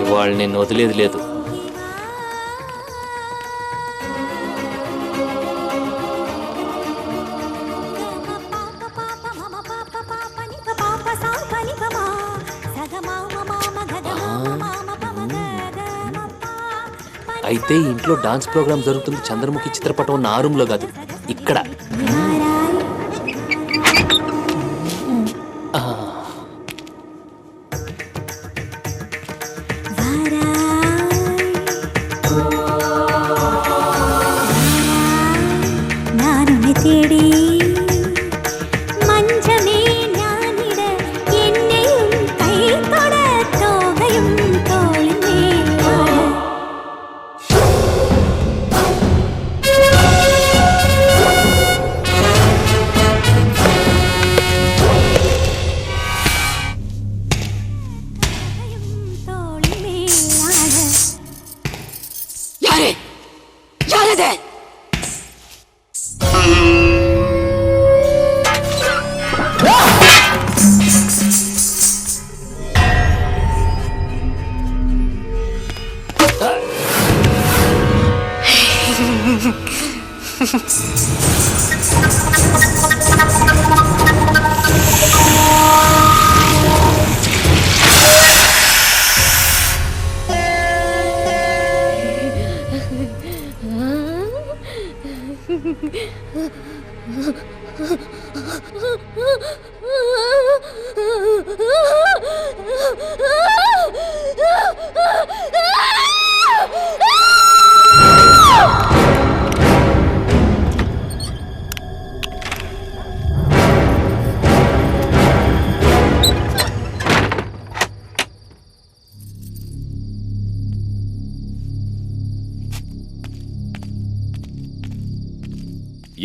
ఇవాళ నేను వదిలేది లేదు. అయితే ఇంట్లో డాన్స్ ప్రోగ్రామ్ జరుగుతుంది. చంద్రముఖి చిత్రపటం ఉన్న ఆ రూమ్లో కాదు, ఇక్కడ.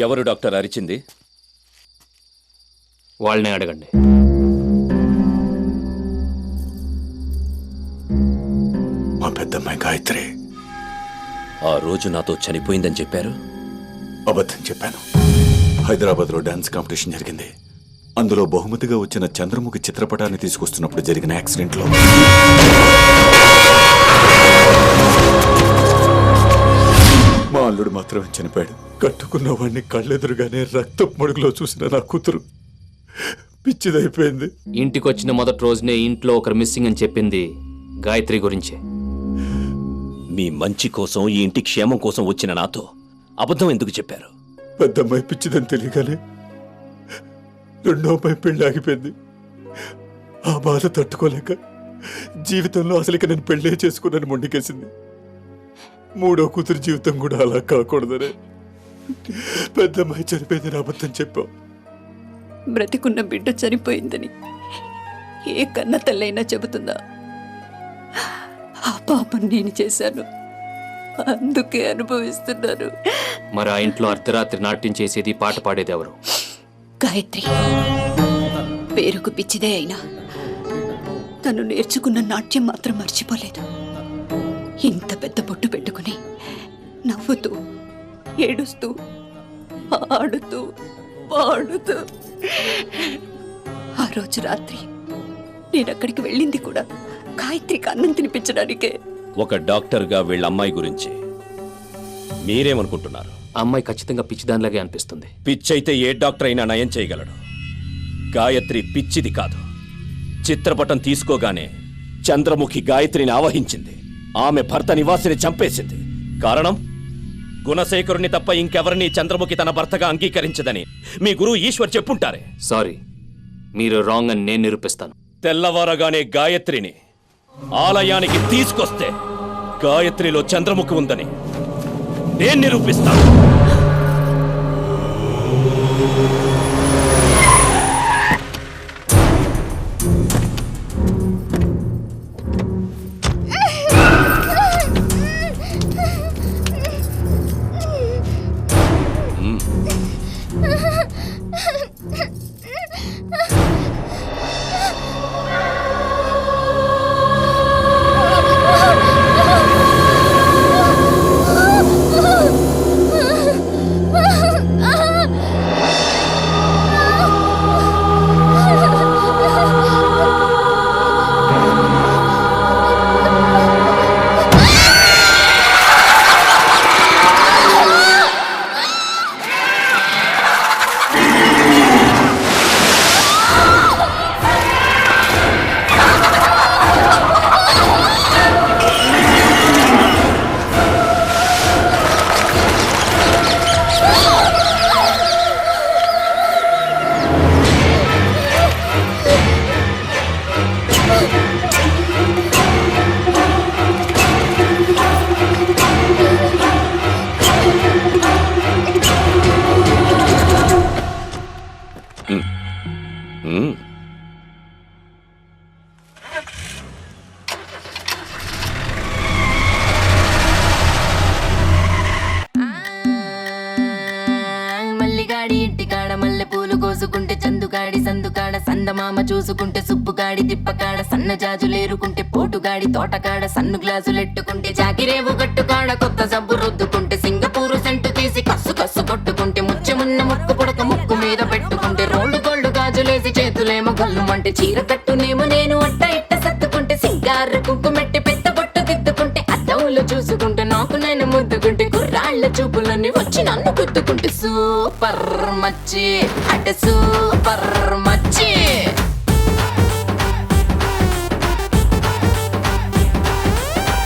ఎవరు డాక్టర్ అరిచింది? వాళ్ళనే అడగండి. మా పెద్దమ్మాయి గాయత్రి ఆ రోజు నాతో చనిపోయిందని చెప్పారు. అబద్ధం చెప్పాను. హైదరాబాద్లో డాన్స్ కాంపిటీషన్ జరిగింది. అందులో బహుమతిగా వచ్చిన చంద్రముఖి చిత్రపటాన్ని తీసుకొస్తున్నప్పుడు జరిగిన యాక్సిడెంట్లో మా అల్లుడు మాత్రమే చనిపోయాడు. కట్టుకున్న వాడిని కళ్ళెదురుగానే రక్తం మడుగులో చూసిన నా కూతురు పిచ్చిదైపోయింది. ఇంటికి వచ్చిన మొదటి రోజునే ఇంట్లో ఒకరు మిస్సింగ్ అని చెప్పింది గాయత్రి గురించే. మీ మంచి కోసం, ఈ ఇంటి క్షేమం కోసం వచ్చిన నాతో అబద్ధం ఎందుకు చెప్పారు? పెద్దమ్మాయి పిచ్చిదని తెలియగానే రెండో అమ్మాయి పెళ్లి ఆగిపోయింది. ఆ బాధ తట్టుకోలేక జీవితంలో అసలుకి నేను పెళ్లే చేసుకున్నాను మొండికేసింది. మూడో కూతురు జీవితం కూడా అలా కాకూడదనే పెద్దమ్మాయి చనిపోయిందని అబద్ధం చెప్పావు. బ్రతికున్న బిడ్డ చనిపోయిందని ఏ కన్న తల్లైనా చెబుతుందా? ఆ పాపం నేను చేశాను, అందుకే అనుభవిస్తున్నాను. మరి ఆ ఇంట్లో అర్ధరాత్రి నాట్యం చేసేది, పాట పాడేది ఎవరు? గాయత్రి. పేరుకు పిచ్చిదే అయినా తను నేర్చుకున్న నాట్యం మాత్రం మర్చిపోలేదు. ఇంత పెద్ద బొట్టు పెట్టుకుని నవ్వుతూ, ఏడుస్తూ, ఆడుతూ, పాడుతూ. ఆ రోజు రాత్రి నేనక్కడికి వెళ్ళింది కూడా గాయత్రికి అన్నం తినిపించడానికే. ఒక డాక్టర్గా వీళ్ళ అమ్మాయి గురించి మీరేమనుకుంటున్నారు? అమ్మాయి ఖచ్చితంగా పిచ్చిదానిలాగే అనిపిస్తుంది. పిచ్చైతే ఏ డాక్టర్ అయినా నయం చేయగలడు. గాయత్రి పిచ్చిది కాదు. చిత్రపటం తీసుకోగానే చంద్రముఖి గాయత్రిని ఆవహించింది. ఆమె భర్త నివాసిని చంపేసింది. కారణం, గుణశేఖరుని తప్ప ఇంకెవరిని చంద్రముఖి తన భర్తగా అంగీకరించదని మీ గురువు ఈశ్వర్ చెప్పుంటారే. సారీ, మీరు రాంగ్ అని నేను నిరూపిస్తాను. తెల్లవారగానే గాయత్రిని ఆలయానికి తీసుకొస్తే గాయత్రిలో చంద్రముఖి ఉందని నేను నిరూపిస్తాను. ఉమ్. మల్లిగాడి ఇంటికాడ మల్లె పూలు కోసుకుంటే చందుగాడి సందుకాడ సందమామ చూసుకుంటే సుబ్బుగాడి తిప్పకాడ సన్న జాజులేరుకుంటే పోటుగాడి తోటకాడ సన్ను గ్లాసులెట్టుకుంటే జాకిరేవు గట్టుకాడ కొత్త సబ్బు రుద్దుకుంటే సింగపూరు సెంటు తీసి కస్సు కస్సు కొట్టుకుంటే ముచ్చెమున్న ముక్కు పుడక ముక్కు మీద పెట్టుకుంటే రోడ్డు గోల్డ్ గాజులేసి చేతులేమో గల్లుమంటే చీర కట్టునేమో నేను అట్ట ఇట్ట సత్తుకుంటే సింగారు కుంకుమెట్టి పెద్ద బొట్టు దిద్దుకుంటే అద్దవులు చూసుకుంటే నాకు నేను ముద్దుకుంటే కుర్రాళ్ళ చూపులన్నీ వచ్చి నన్ను గుద్దుకుంటే సూపర్ మచ్చి అంటే సూపర్ మచ్చి